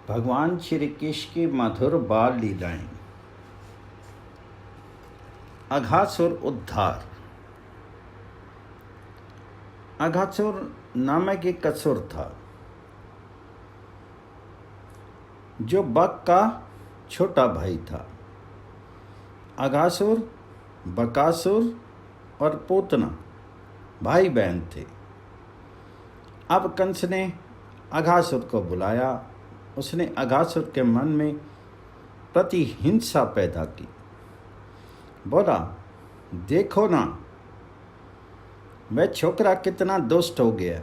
भगवान श्री कृष्ण की मधुर बाल लीलाएं। अघासुर उद्धार। अघासुर नामक एक असुर था जो बक का छोटा भाई था। अघासुर, बकासुर और पूतना भाई बहन थे। अब कंस ने अघासुर को बुलाया। उसने अघासुर के मन में प्रतिहिंसा पैदा की। बोला, देखो ना, वह छोकरा कितना दुष्ट हो गया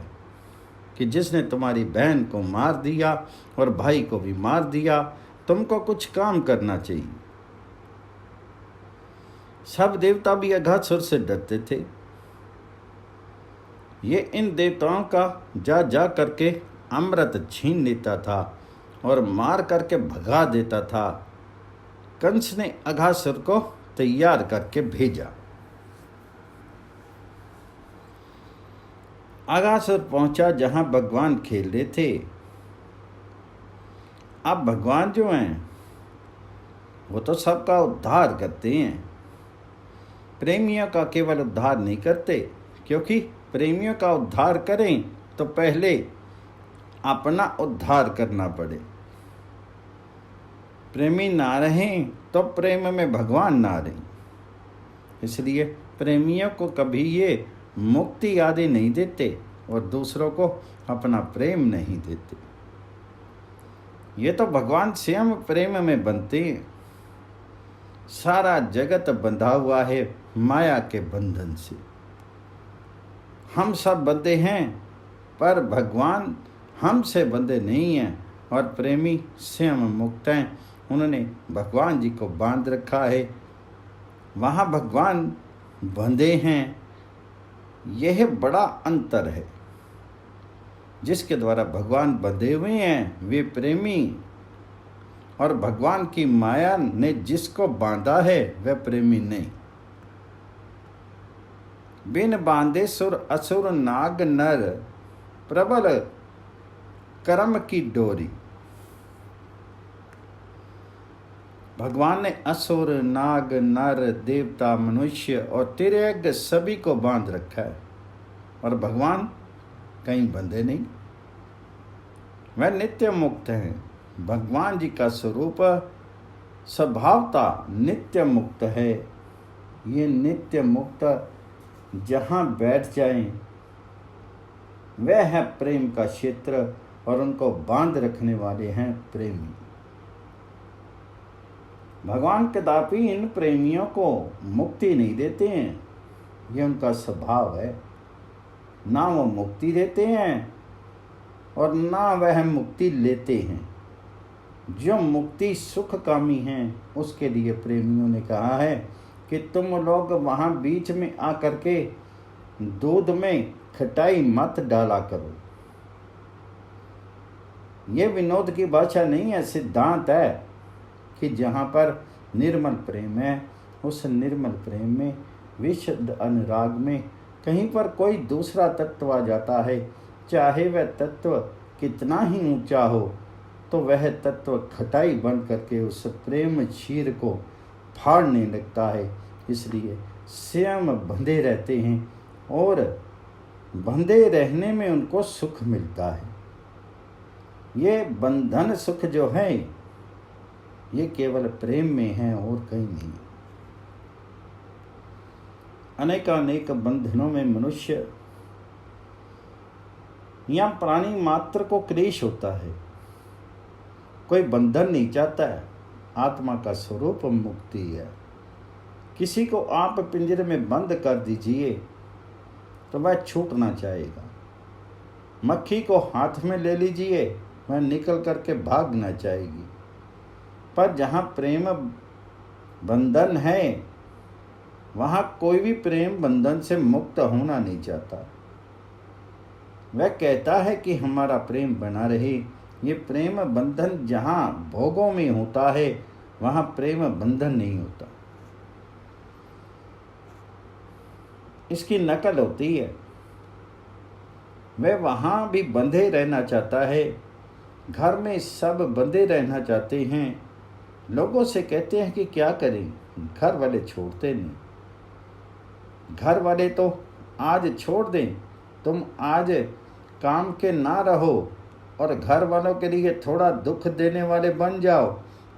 कि जिसने तुम्हारी बहन को मार दिया और भाई को भी मार दिया। तुमको कुछ काम करना चाहिए। सब देवता भी अघासुर से डरते थे। ये इन देवताओं का जा जा करके अमृत छीन लेता था और मार करके भगा देता था। कंस ने अघासुर को तैयार करके भेजा। अघासुर पहुंचा जहां भगवान खेल रहे थे। अब भगवान जो हैं वो तो सबका उद्धार करते हैं, प्रेमियों का केवल उद्धार नहीं करते। क्योंकि प्रेमियों का उद्धार करें तो पहले अपना उद्धार करना पड़े। प्रेमी ना रहें तो प्रेम में भगवान ना रहें। इसलिए प्रेमियों को कभी ये मुक्ति आदि नहीं देते और दूसरों को अपना प्रेम नहीं देते। ये तो भगवान स्वयं प्रेम में बनते हैं। सारा जगत बंधा हुआ है माया के बंधन से। हम सब बंधे हैं पर भगवान हमसे बंधे नहीं हैं और प्रेमी स्वयं मुक्त हैं। उन्होंने भगवान जी को बांध रखा है, वहाँ भगवान बंधे हैं। यह बड़ा अंतर है। जिसके द्वारा भगवान बंधे हुए हैं वे प्रेमी, और भगवान की माया ने जिसको बांधा है वह प्रेमी नहीं। बिन बांधे सुर असुर नाग नर, प्रबल कर्म की डोरी। भगवान ने असुर, नाग, नर, देवता, मनुष्य और तिर्यक सभी को बांध रखा है और भगवान कहीं बंधे नहीं। वह नित्य मुक्त हैं। भगवान जी का स्वरूप स्वभावता नित्य मुक्त है। ये नित्य मुक्त जहाँ बैठ जाएं वह है प्रेम का क्षेत्र और उनको बांध रखने वाले हैं प्रेमी। भगवान कदापि इन प्रेमियों को मुक्ति नहीं देते हैं। ये उनका स्वभाव है। ना वो मुक्ति देते हैं और ना वह मुक्ति लेते हैं। जो मुक्ति सुखकामी हैं उसके लिए प्रेमियों ने कहा है कि तुम लोग वहाँ बीच में आकर के दूध में खटाई मत डाला करो। ये विनोद की भाषा नहीं है, सिद्धांत है कि जहाँ पर निर्मल प्रेम है उस निर्मल प्रेम में, विशुद्ध अनुराग में कहीं पर कोई दूसरा तत्व आ जाता है, चाहे वह तत्व कितना ही ऊंचा हो, तो वह तत्व खटाई बन करके उस प्रेम क्षीर को फाड़ने लगता है। इसलिए स्वयं बंधे रहते हैं और बंधे रहने में उनको सुख मिलता है। ये बंधन सुख जो है ये केवल प्रेम में है और कहीं नहीं। अनेकानेक बंधनों में मनुष्य या प्राणी मात्र को क्लेश होता है। कोई बंधन नहीं चाहता है। आत्मा का स्वरूप मुक्ति है। किसी को आप पिंजरे में बंद कर दीजिए तो वह छूटना चाहेगा। मक्खी को हाथ में ले लीजिए, वह निकल करके भागना चाहेगी। पर जहाँ प्रेम बंधन है वहाँ कोई भी प्रेम बंधन से मुक्त होना नहीं चाहता। वह कहता है कि हमारा प्रेम बना रहे। ये प्रेम बंधन जहाँ भोगों में होता है वहाँ प्रेम बंधन नहीं होता। इसकी नकल होती है। वह वहाँ भी बंधे रहना चाहता है घर में सब बंधे रहना चाहते हैं। लोगों से कहते हैं कि क्या करें, घर वाले छोड़ते नहीं। घर वाले तो आज छोड़ दें, तुम आज काम के ना रहो और घर वालों के लिए थोड़ा दुख देने वाले बन जाओ,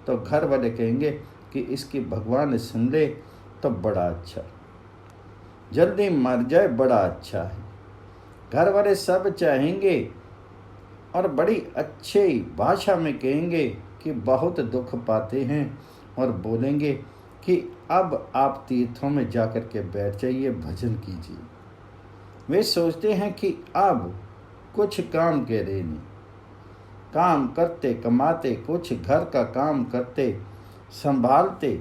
तो घर वाले कहेंगे कि इसकी भगवान सुन ले तो बड़ा अच्छा, जल्दी मर जाए बड़ा अच्छा है। घर वाले सब चाहेंगे और बड़ी अच्छी भाषा में कहेंगे कि बहुत दुख पाते हैं और बोलेंगे कि अब आप तीर्थों में जाकर के बैठ जाइए, भजन कीजिए। वे सोचते हैं कि अब कुछ काम के रहे नहीं, काम करते कमाते, कुछ घर का काम करते संभालते,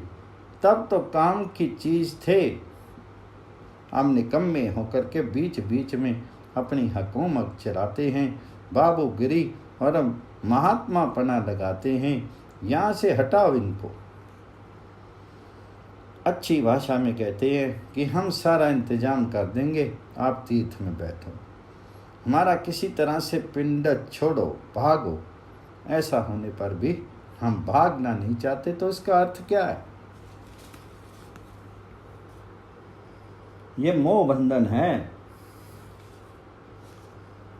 तब तो काम की चीज़ थे। हम निकम्मे होकर के बीच बीच में अपनी हुकूमत चलाते हैं, बाबूगिरी और महात्मा पना लगाते हैं। यहाँ से हटाओ इनको। अच्छी भाषा में कहते हैं कि हम सारा इंतजाम कर देंगे, आप तीर्थ में बैठो, हमारा किसी तरह से पिंड छोड़ो, भागो। ऐसा होने पर भी हम भागना नहीं चाहते, तो इसका अर्थ क्या है? ये मोह बंधन है।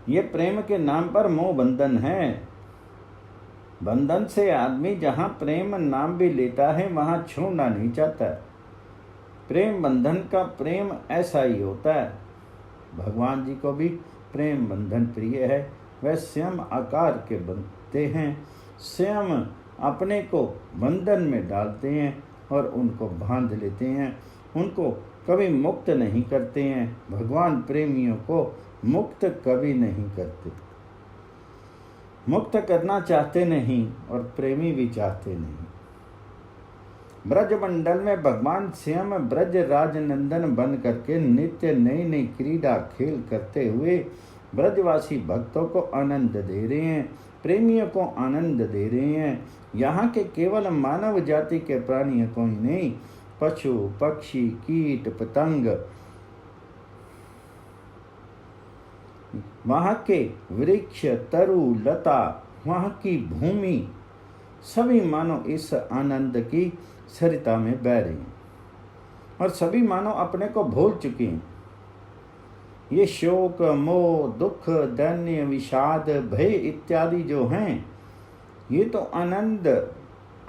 ये प्रेम के नाम पर मोह बंधन है। बंधन से आदमी जहाँ प्रेम नाम भी लेता है वहाँ छोड़ना नहीं चाहता। प्रेम बंधन का प्रेम ऐसा ही होता है। भगवान जी को भी प्रेम बंधन प्रिय है। वह स्वयं आकार के बनते हैं, स्वयं अपने को बंधन में डालते हैं और उनको बांध लेते हैं, उनको कभी मुक्त नहीं करते हैं। भगवान प्रेमियों को मुक्त कभी नहीं करते, मुक्त करना चाहते नहीं और प्रेमी भी चाहते नहीं। ब्रज मंडल में भगवान स्वयं ब्रज राजनंदन बन करके नित्य नई नई क्रीड़ा खेल करते हुए ब्रजवासी भक्तों को आनंद दे रहे हैं, प्रेमियों को आनंद दे रहे हैं। यहाँ के केवल मानव जाति के प्राणियों को ही नहीं, पशु पक्षी कीट पतंग, वहाँ के वृक्ष तरु लता, वहाँ की भूमि, सभी मानो इस आनंद की सरिता में बह रही हैं और सभी मानो अपने को भूल चुके हैं। ये शोक मोह दुख दैन्य विषाद भय इत्यादि जो हैं, ये तो आनंद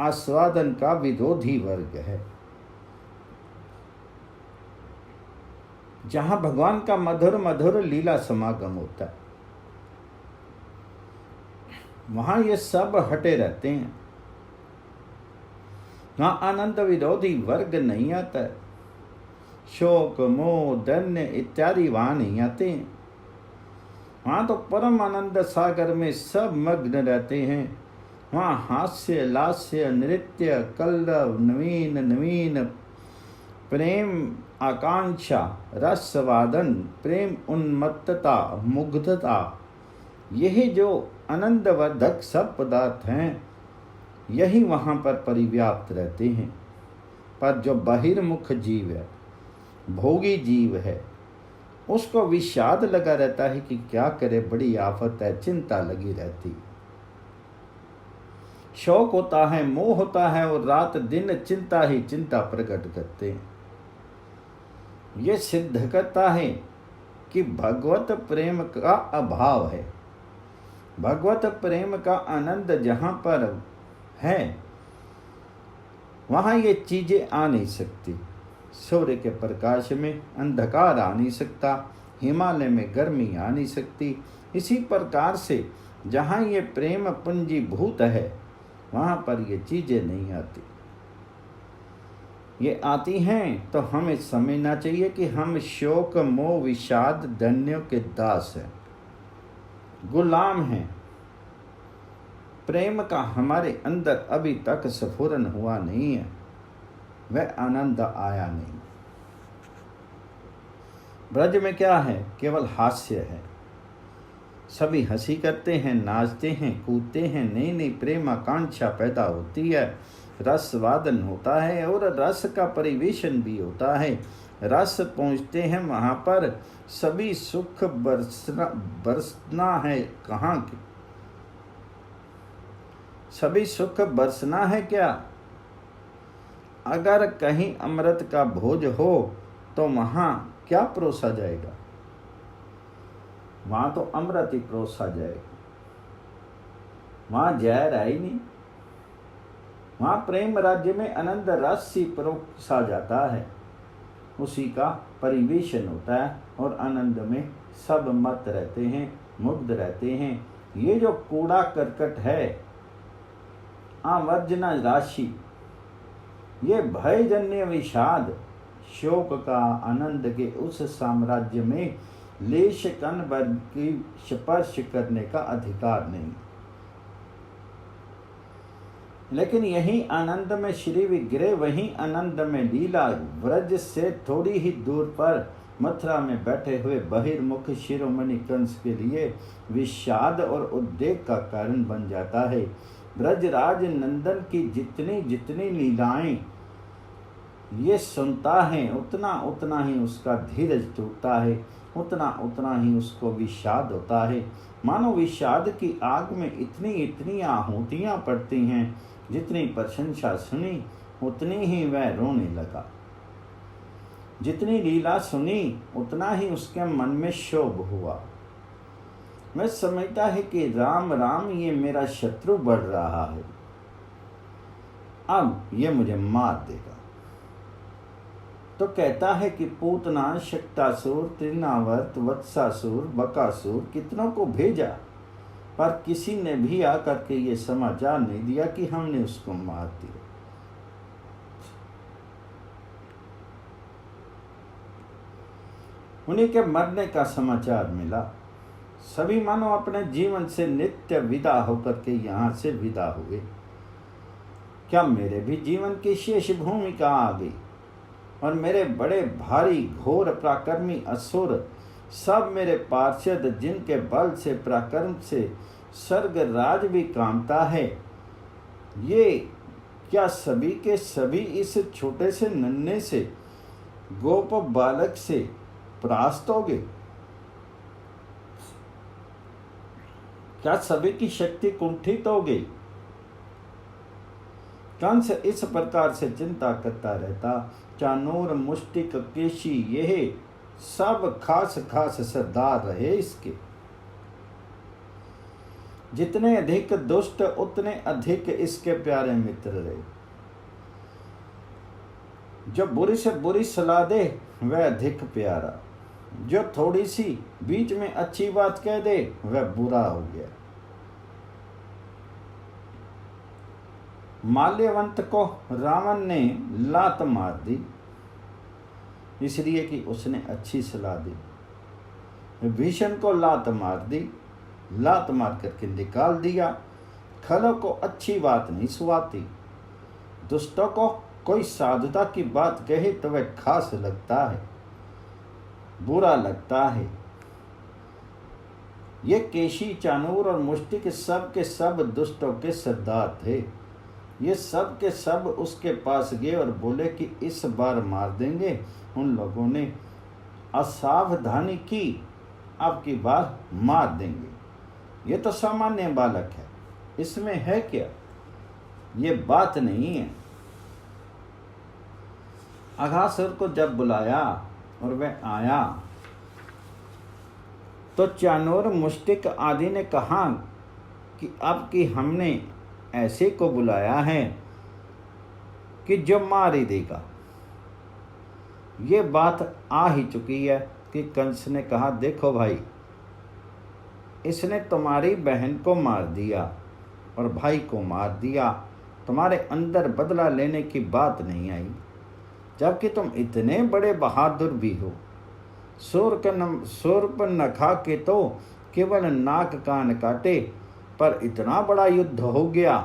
आस्वादन का विरोधी वर्ग है। जहाँ भगवान का मधुर मधुर लीला समागम होता है, वहाँ ये सब हटे रहते हैं। वहाँ आनंद विरोधी वर्ग नहीं आता है। शोक मोह दैन्य इत्यादि वहाँ नहीं आते हैं। वहाँ तो परम आनंद सागर में सब मग्न रहते हैं। वहाँ हास्य लास्य नृत्य कल्लव नवीन नवीन प्रेम आकांक्षा रसवादन प्रेम उन्मत्तता मुग्धता, यही जो आनंदवर्धक सब पदार्थ हैं, यही वहाँ पर परिव्याप्त रहते हैं। पर जो बहिर्मुख जीव है, भोगी जीव है, उसको विषाद लगा रहता है कि क्या करे, बड़ी आफत है, चिंता लगी रहती, शौक होता है, मोह होता है और रात दिन चिंता ही चिंता प्रकट करते हैं। ये सिद्ध करता है कि भगवत प्रेम का अभाव है। भगवत प्रेम का आनंद जहाँ पर है, वहाँ ये चीज़ें आ नहीं सकती। सूर्य के प्रकाश में अंधकार आ नहीं सकता, हिमालय में गर्मी आ नहीं सकती। इसी प्रकार से जहाँ ये प्रेम पूंजीभूत है, वहाँ पर ये चीज़ें नहीं आती। ये आती हैं तो हमें समझना चाहिए कि हम शोक मोह विषाद धन्यों के दास हैं, गुलाम हैं। प्रेम का हमारे अंदर अभी तक स्फुरन हुआ नहीं है, वह आनंद आया नहीं। ब्रज में क्या है? केवल हास्य है। सभी हंसी करते हैं, नाचते हैं, कूदते हैं, नई नई प्रेम आकांक्षा पैदा होती है, रसवादन होता है और रस का परिवेशन भी होता है। रस पहुँचते हैं वहाँ पर, सभी सुख बरसना है कहाँ के? सभी सुख बरसना है क्या? अगर कहीं अमृत का भोज हो तो वहां क्या परोसा जाएगा? वहां तो अमृत ही परोसा जाएगा, वहां जहर है ही नहीं। वहां प्रेम राज्य में आनंद रस ही परोसा जाता है, उसी का परिवेशन होता है और आनंद में सब मत रहते हैं, मुग्ध रहते हैं। ये जो कूड़ा करकट है, आवर्जना राशि, ये भयजन्य विषाद, शोक का आनंद के उस साम्राज्य में लेश कण भर की स्पर्श करने का अधिकार नहीं। लेकिन यही आनंद में श्री विग्रह, वही आनंद में लीला, व्रज से थोड़ी ही दूर पर मथुरा में बैठे हुए बहिर्मुख शिरोमणि कंस के लिए विषाद और उद्वेग का कारण बन जाता है। ब्रजराज नंदन की जितनी जितनी लीलाएं ये सुनता है, उतना उतना ही उसका धीरज टूटता है, उतना उतना ही उसको विषाद होता है। मानो विषाद की आग में इतनी इतनी आहुतियां पड़ती हैं, जितनी प्रशंसा सुनी उतनी ही वह रोने लगा, जितनी लीला सुनी उतना ही उसके मन में क्षोभ हुआ। मैं समझता है कि राम राम ये मेरा शत्रु बढ़ रहा है, अब ये मुझे मार देगा। तो कहता है कि पूतना, शक्तासुर, तृणावर्त, वत्सासुर, बकासुर कितनों को भेजा, पर किसी ने भी आकर के ये समाचार नहीं दिया कि हमने उसको मार दिया। उन्हीं के मरने का समाचार मिला। सभी मानो अपने जीवन से नित्य विदा होकर के यहाँ से विदा हुए। क्या मेरे भी जीवन की शेष भूमिका आ गई और मेरे बड़े भारी घोर पराक्रमी असुर सब मेरे पार्षद, जिनके बल से पराक्रम से स्वर्ग राज भी कामता है, ये क्या सभी के सभी इस छोटे से नन्हे से गोप बालक से परास्त हो गए? क्या सभी की शक्ति कुंठित हो गई? कंस इस प्रकार से चिंता करता रहता। चानूर, मुष्टिक, केशी, यह सब खास खास सरदार रहे इसके। जितने अधिक दुष्ट उतने अधिक इसके प्यारे मित्र रहे। जो बुरी से बुरी सलाह दे वह अधिक प्यारा, जो थोड़ी सी बीच में अच्छी बात कह दे वह बुरा हो गया। माल्यवंत को रावण ने लात मार दी, इसलिए कि उसने अच्छी सलाह दी। भीषण को लात मार दी, लात मार करके निकाल दिया। खलों को अच्छी बात नहीं सुहाती। दुष्टों को कोई साधुता की बात कहे तो वह खास लगता है, बुरा लगता है। ये केशी, चानूर और मुष्टिक सब के सब दुष्टों के सरदार थे। ये सब के सब उसके पास गए और बोले कि इस बार मार देंगे। उन लोगों ने असावधानी की, अब की बार मार देंगे। ये तो सामान्य बालक है, इसमें है क्या? ये बात नहीं है। अघासुर को जब बुलाया और वह आया तो चानूर, मुष्टिक आदि ने कहा कि अब कि हमने ऐसे को बुलाया है कि जो मार ही देगा। ये बात आ ही चुकी है कि कंस ने कहा, देखो भाई, इसने तुम्हारी बहन को मार दिया और भाई को मार दिया, तुम्हारे अंदर बदला लेने की बात नहीं आई, जबकि तुम इतने बड़े बहादुर भी हो। सूर पर न खा के तो केवल नाक कान काटे, पर इतना बड़ा युद्ध हो गया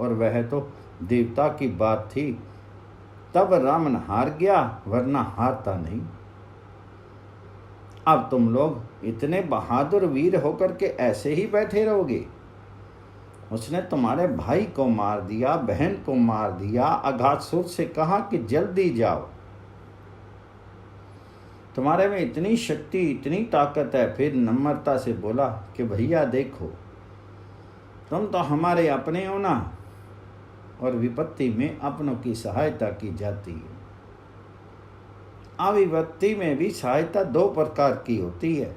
और वह तो देवता की बात थी। तब रावण हार गया, वरना हारता नहीं। अब तुम लोग इतने बहादुर वीर होकर के ऐसे ही बैठे रहोगे? उसने तुम्हारे भाई को मार दिया, बहन को मार दिया। अघासुर से कहा कि जल्दी जाओ, तुम्हारे में इतनी शक्ति, इतनी ताकत है। फिर नम्रता से बोला कि भैया देखो, तुम तो हमारे अपने हो ना। और विपत्ति में अपनों की सहायता की जाती है। अविपत्ति में भी सहायता दो प्रकार की होती है।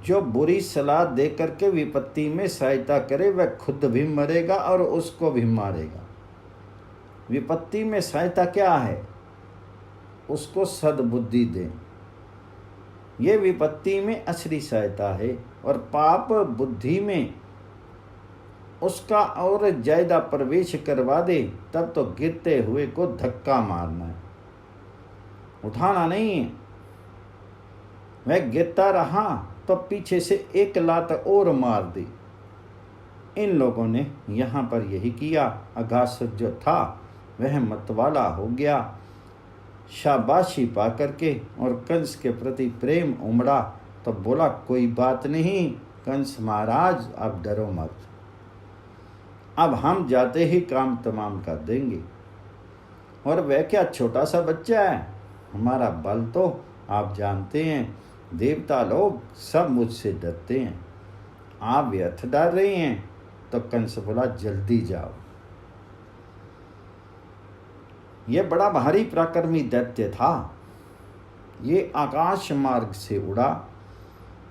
जो बुरी सलाह दे करके विपत्ति में सहायता करे वह खुद भी मरेगा और उसको भी मारेगा। विपत्ति में सहायता क्या है? उसको सद्बुद्धि दें। ये विपत्ति में असली सहायता है। और पाप बुद्धि में उसका और ज्यादा प्रवेश करवा दे तब तो गिरते हुए को धक्का मारना है, उठाना नहीं है। वह गिरता रहा तो पीछे से एक लात और मार दी। इन लोगों ने यहाँ पर यही किया। अघासुर जो था वह मतवाला हो गया, शाबाशी पा करके, और कंस के प्रति प्रेम उमड़ा तो बोला कोई बात नहीं कंस महाराज, अब डरो मत, अब हम जाते ही काम तमाम कर देंगे। और वह क्या छोटा सा बच्चा है, हमारा बल तो आप जानते हैं, देवता लोग सब मुझसे डरते हैं, आप व्यर्थ डर रहे हैं। तो कंस बोला जल्दी जाओ। यह बड़ा भारी पराक्रमी दैत्य था। ये आकाश मार्ग से उड़ा।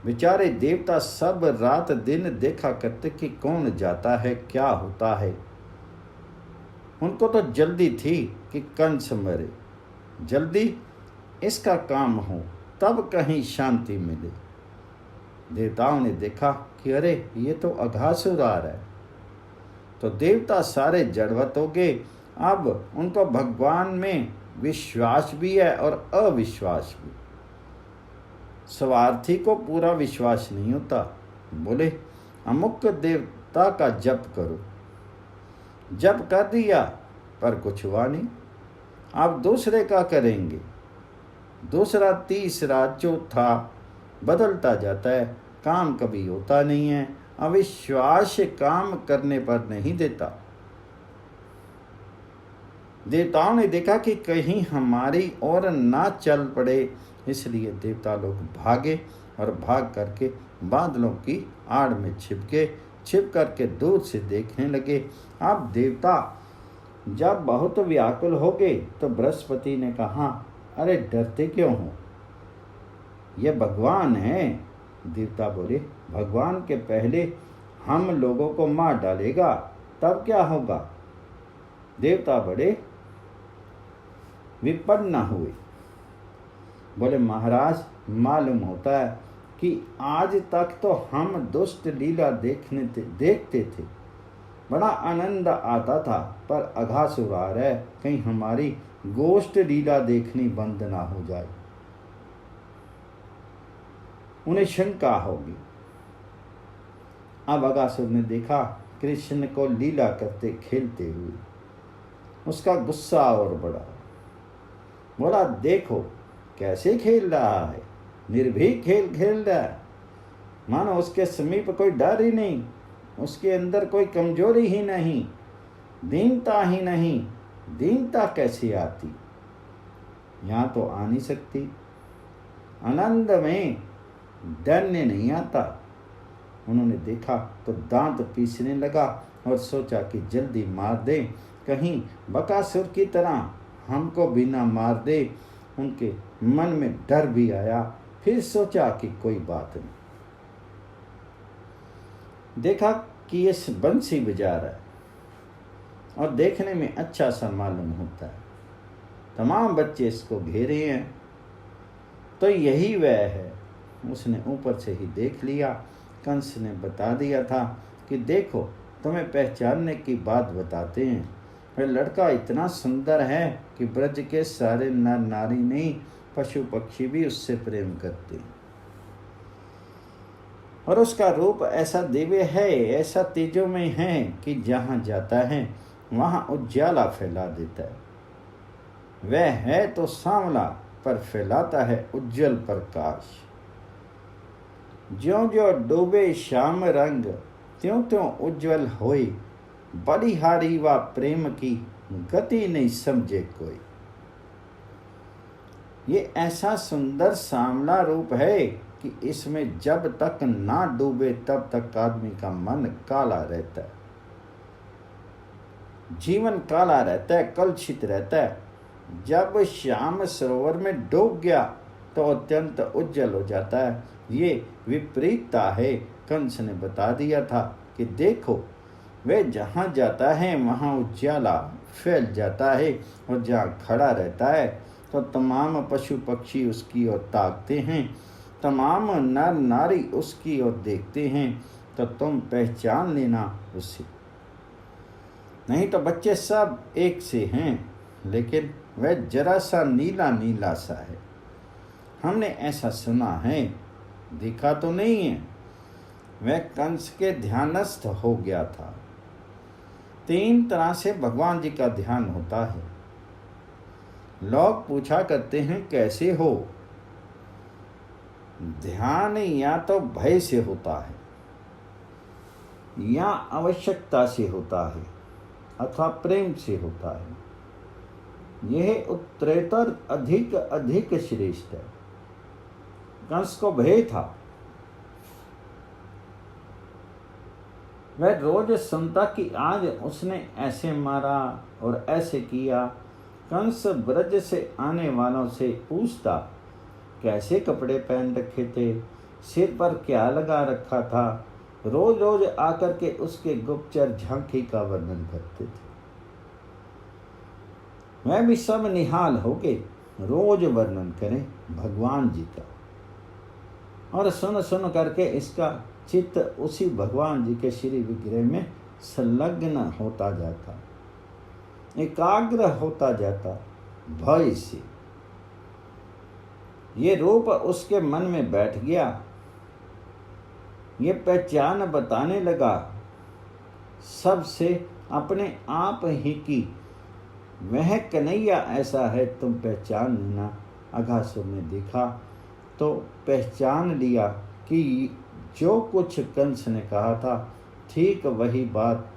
बेचारे देवता सब रात दिन देखा करते कि कौन जाता है, क्या होता है। उनको तो जल्दी थी कि कंस मरे, जल्दी इसका काम हो, तब कहीं शांति मिले। देवताओं ने देखा कि अरे ये तो अघासुर आ रहा है। तो देवता सारे जड़वत हो गए। अब उनको भगवान में विश्वास भी है और अविश्वास भी। स्वार्थी को पूरा विश्वास नहीं होता। बोले अमुक देवता का जप करो, जप कर दिया पर कुछ हुआ नहीं। आप दूसरे का करेंगे, दूसरा, तीसरा, चौथा बदलता जाता है, काम कभी होता नहीं है। अविश्वास काम करने पर नहीं देता। देवताओं ने देखा कि कहीं हमारी ओर ना चल पड़े, इसलिए देवता लोग भागे और भाग करके बादलों की आड़ में छिप करके दूर से देखने लगे। अब देवता जब बहुत व्याकुल हो गए तो बृहस्पति ने कहा अरे डरते क्यों हो, ये भगवान है। देवता बोले भगवान के पहले हम लोगों को मार डालेगा तब क्या होगा। देवता बड़े विपन्न हुए। बोले महाराज मालूम होता है कि आज तक तो हम दुष्ट लीला देखते थे, बड़ा आनंद आता था, पर अघासुर आ रहा है, कहीं हमारी गोष्ठ लीला देखनी बंद ना हो जाए। उन्हें शंका होगी। अब अघासुर ने देखा कृष्ण को लीला करते खेलते हुए, उसका गुस्सा और बढ़ा। बोला देखो कैसे खेल रहा है, निर्भीक खेल खेल रहा है, मानो उसके समीप कोई डर ही नहीं, उसके अंदर कोई कमजोरी ही नहीं, दीनता ही नहीं। दीनता कैसे आती, यहाँ तो आ नहीं सकती। आनंद में डरने नहीं आता। उन्होंने देखा तो दांत पीसने लगा और सोचा कि जल्दी मार दे, कहीं बकासुर की तरह हमको भी ना मार दे। उनके मन में डर भी आया। फिर सोचा कि कोई बात नहीं। देखा कि ये बंसी बजा रहा है और देखने में अच्छा सा मालूम होता है। तमाम बच्चे इसको घेरे हैं, तो यही वह है। उसने ऊपर से ही देख लिया। कंस ने बता दिया था कि देखो तुम्हें पहचानने की बात बताते हैं, वह लड़का इतना सुंदर है कि ब्रज के सारे नर नारी नहीं, पशु पक्षी भी उससे प्रेम करते हैं। और उसका रूप ऐसा दिव्य है, ऐसा तेजोमय है कि जहाँ जाता है वहाँ उज्ज्वला फैला देता है। वह है तो सांवला पर फैलाता है उज्जवल प्रकाश। ज्यों ज्यों डूबे श्याम रंग, त्यों त्यों उज्जवल होए, बलिहारी व प्रेम की गति नहीं समझे कोई। ये ऐसा सुंदर सांवला रूप है कि इसमें जब तक ना डूबे तब तक आदमी का मन काला रहता है, जीवन काला रहता है, कलुषित रहता है। जब श्याम सरोवर में डूब गया तो अत्यंत उज्जवल हो जाता है। ये विपरीतता है। कंस ने बता दिया था कि देखो, वह जहाँ जाता है वहाँ उजाला फैल जाता है, और जहाँ खड़ा रहता है तो तमाम पशु पक्षी उसकी ओर ताकते हैं, तमाम नर नारी उसकी ओर देखते हैं। तो तुम पहचान लेना उसे, नहीं तो बच्चे सब एक से हैं, लेकिन वह जरा सा नीला नीला सा है। हमने ऐसा सुना है, देखा तो नहीं है। वह कंस के ध्यानस्थ हो गया था। 3 तरह से भगवान जी का ध्यान होता है। लोग पूछा करते हैं कैसे हो? ध्यान या तो भय से होता है, या आवश्यकता से होता है, अथवा प्रेम से होता है। यह उत्तरेतर अधिक अधिक श्रेष्ठ है। कंस को भय था। वह रोज सुनता कि आज उसने ऐसे मारा और ऐसे किया। कंस ब्रज से आने वालों से पूछता कैसे कपड़े पहन रखे थे, सिर पर क्या लगा रखा था। रोज रोज आकर के उसके गुप्तचर झांकी का वर्णन करते थे। मैं भी सब निहाल हो गए, रोज वर्णन करें भगवान जी का, और सुन सुन करके इसका चित्त उसी भगवान जी के श्री विग्रह में संलग्न होता जाता, एकाग्र होता जाता भय से। ये रूप उसके मन में बैठ गया। ये पहचान बताने लगा सबसे अपने आप ही की, वह कन्हैया ऐसा है, तुम पहचान लेना। अघासुर ने देखा तो पहचान लिया कि जो कुछ कंस ने कहा था ठीक वही बात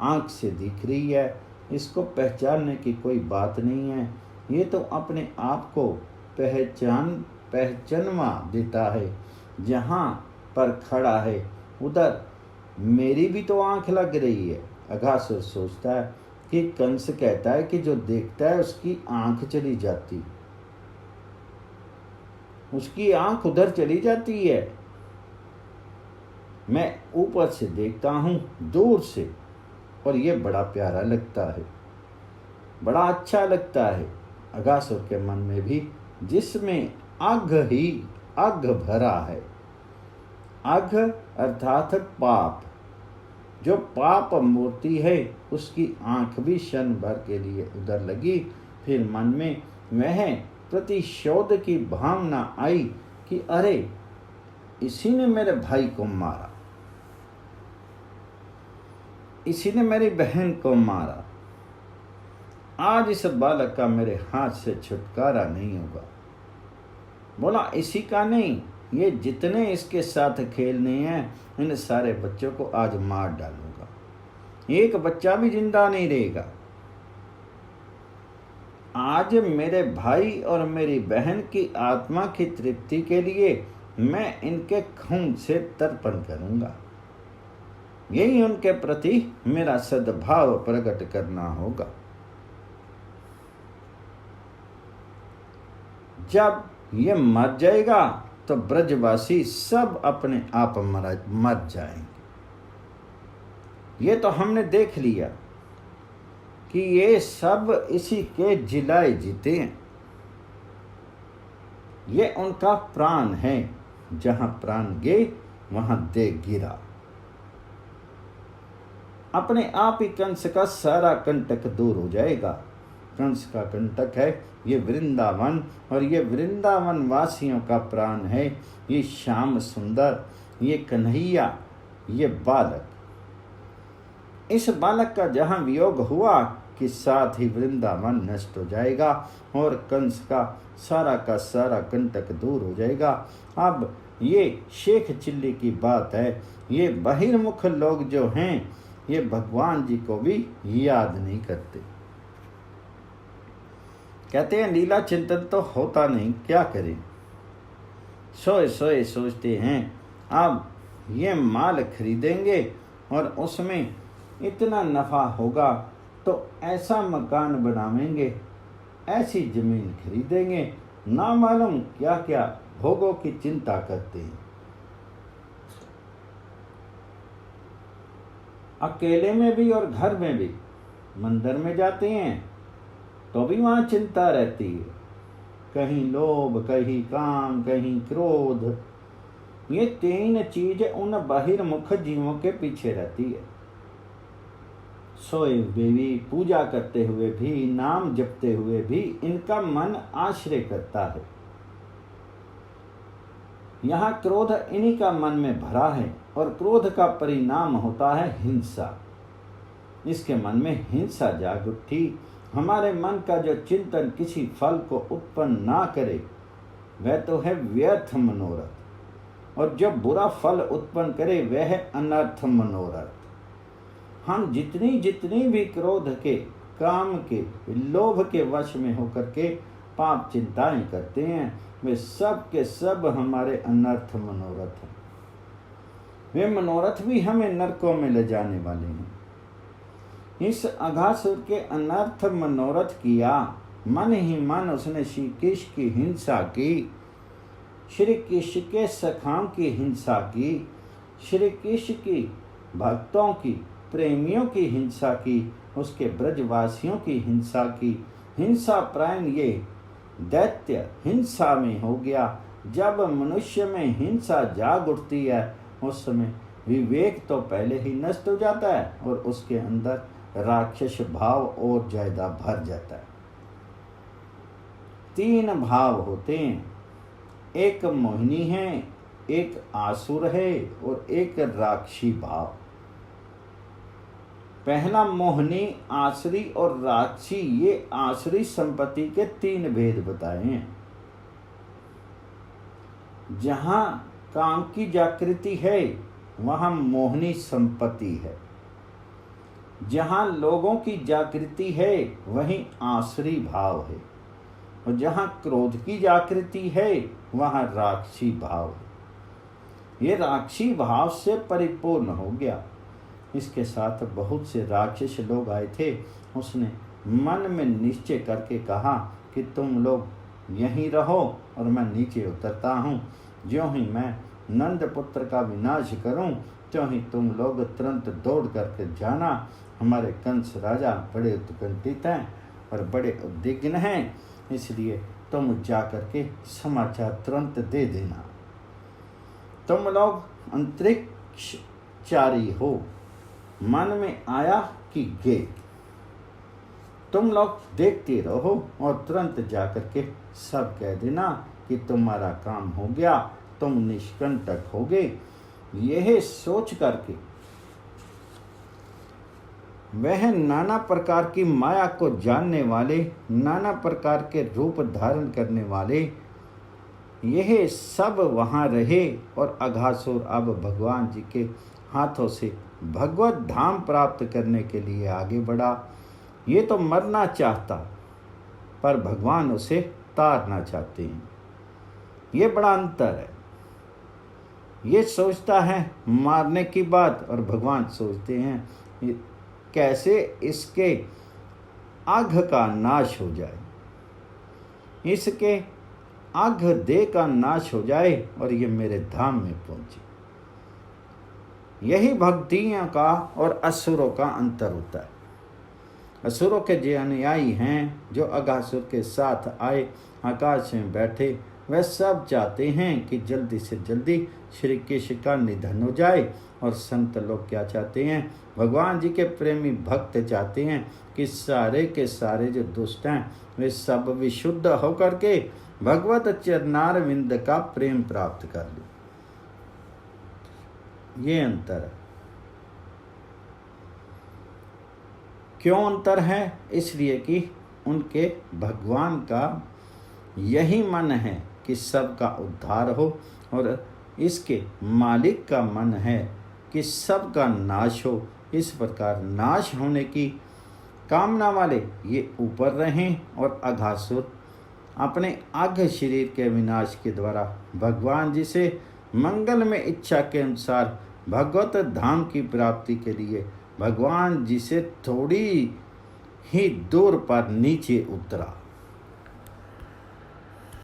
आंख से दिख रही है। इसको पहचानने की कोई बात नहीं है। ये तो अपने आप को पहचानवा देता है। जहाँ पर खड़ा है उधर मेरी भी तो आंख लग रही है। अघासुर सोचता है कि कंस कहता है कि जो देखता है उसकी आंख चली जाती, उसकी आंख उधर चली जाती है। मैं ऊपर से देखता हूँ दूर से, और ये बड़ा प्यारा लगता है, बड़ा अच्छा लगता है। अघासुर के मन में भी, जिसमें अघ ही अघ भरा है। अघ अर्थात पाप, जो पाप मूर्ति है उसकी आंख भी क्षण भर के लिए उधर लगी। फिर मन में वह प्रतिशोध की भावना आई कि अरे इसी ने मेरे भाई को मारा, इसी ने मेरी बहन को मारा। आज इस बालक का मेरे हाथ से छुटकारा नहीं होगा। बोला इसी का नहीं, ये जितने इसके साथ खेलने हैं इन सारे बच्चों को आज मार डालूंगा, एक बच्चा भी जिंदा नहीं रहेगा। आज मेरे भाई और मेरी बहन की आत्मा की तृप्ति के लिए मैं इनके खून से तर्पण करूंगा। यही उनके प्रति मेरा सद्भाव प्रकट करना होगा। जब ये मर जाएगा तो ब्रजवासी सब अपने आप मर जाएंगे। ये तो हमने देख लिया कि ये सब इसी के जिलाए जीते हैं। ये उनका प्राण है, जहां प्राण गए वहां देह गिरा। अपने आप ही कंस का सारा कंटक दूर हो जाएगा। कंस का कंटक है ये वृंदावन, और ये वृंदावन वासियों का प्राण है। ये श्याम सुंदर, ये कन्हैया, ये बालक। इस बालक का जहां वियोग हुआ कि साथ ही वृंदावन नष्ट हो जाएगा और कंस का सारा कंटक दूर हो जाएगा। अब ये शेख चिल्ली की बात है। ये बहिर्मुख लोग जो हैं ये भगवान जी को भी याद नहीं करते। कहते हैं लीला चिंतन तो होता नहीं, क्या करें। सोए सोए सोचते हैं अब ये माल खरीदेंगे और उसमें इतना नफ़ा होगा तो ऐसा मकान बनावेंगे, ऐसी ज़मीन खरीदेंगे, ना मालूम क्या क्या भोगों की चिंता करते हैं। अकेले में भी और घर में भी। मंदिर में जाते हैं तो भी वहाँ चिंता रहती है, कहीं लोभ, कहीं काम, कहीं क्रोध। ये तीन चीज उन बहिर्मुख जीवों के पीछे रहती है। सोए हुए भी, पूजा करते हुए भी, नाम जपते हुए भी इनका मन आश्रय करता है। यहाँ क्रोध इन्हीं का मन में भरा है और क्रोध का परिणाम होता है हिंसा। इसके मन में हिंसा जाग उठी। हमारे मन का जो चिंतन किसी फल को उत्पन्न ना करे वह तो है व्यर्थ मनोरथ, और जो बुरा फल उत्पन्न करे वह है अनर्थ मनोरथ। हम जितनी जितनी भी क्रोध के, काम के, लोभ के वश में होकर के पाप चिंताएं करते हैं, वे सब के सब हमारे अनर्थ मनोरथ हैं। वे मनोरथ भी हमें नरकों में ले जाने वाले हैं। इस अघासुर के अनर्थ मनोरथ किया, मन ही मन उसने श्री कृष्ण की हिंसा की, श्री कृष्ण के सखाओं की हिंसा की, श्री कृष्ण की भक्तों की, प्रेमियों की हिंसा की, उसके ब्रजवासियों की हिंसा की। हिंसा प्रायण ये दैत्य हिंसा में हो गया। जब मनुष्य में हिंसा जाग उठती है उस समय विवेक तो पहले ही नष्ट हो जाता है और उसके अंदर राक्षस भाव और ज्यादा भर जाता है। तीन भाव होते हैं, एक मोहिनी है, एक आसुर है और एक राक्षसी भाव। पहला मोहिनी, आसुरी और राक्षसी, ये आसुरी संपत्ति के तीन भेद बताए हैं। जहां काम की जागृति है वहां मोहिनी संपत्ति है, जहां लोगों की जागृति है वहीं आसुरी भाव है, और जहां क्रोध की जागृति है वहां राक्षसी भाव है। ये राक्षसी भाव से परिपूर्ण हो गया। इसके साथ बहुत से राक्षस लोग आए थे। उसने मन में निश्चय करके कहा कि तुम लोग यहीं रहो और मैं नीचे उतरता हूँ। ज्यों ही मैं नंद पुत्र का विनाश करूं त्यों ही तुम लोग तुरंत दौड़ करके जाना। हमारे कंस राजा बड़े उत्कंठित हैं और बड़े उद्विग्न हैं, इसलिए तुम जा करके समाचार तुरंत दे देना। तुम लोग अंतरिक्षचारी हो। मन में आया कि गे, तुम लोग देखते रहो और तुरंत जा करके सब कह देना कि तुम्हारा काम हो गया, तुम निष्कंटक हो गए। यह सोच करके वह नाना प्रकार की माया को जानने वाले, नाना प्रकार के रूप धारण करने वाले, यह सब वहाँ रहे और अघासुर अब भगवान जी के हाथों से भगवत धाम प्राप्त करने के लिए आगे बढ़ा। ये तो मरना चाहता पर भगवान उसे तारना चाहते हैं। ये बड़ा अंतर है। ये सोचता है मारने की बात और भगवान सोचते हैं कैसे इसके आग का नाश हो जाए, इसके आग देह का नाश हो जाए और ये मेरे धाम में पहुंचे। यही भक्तियों का और असुरों का अंतर होता है। असुरों के जो अनुयायी हैं, जो अघासुर के साथ आए, आकाश में बैठे, वह सब चाहते हैं कि जल्दी से जल्दी श्री कृष्ण का निधन हो जाए। और संत लोग क्या चाहते हैं? भगवान जी के प्रेमी भक्त चाहते हैं कि सारे के सारे जो दुष्ट हैं वे सब विशुद्ध होकर के भगवत चरणारविंद का प्रेम प्राप्त कर ले। ये अंतर है। क्यों अंतर है? इसलिए कि उनके भगवान का यही मन है कि सबका उद्धार हो और इसके मालिक का मन है कि सबका नाश हो। इस प्रकार नाश होने की कामना वाले ये ऊपर रहें और अघासुर अपने अघ शरीर के विनाश के द्वारा भगवान जी से मंगल में इच्छा के अनुसार भगवत धाम की प्राप्ति के लिए भगवान जी से थोड़ी ही दूर पर नीचे उतरा।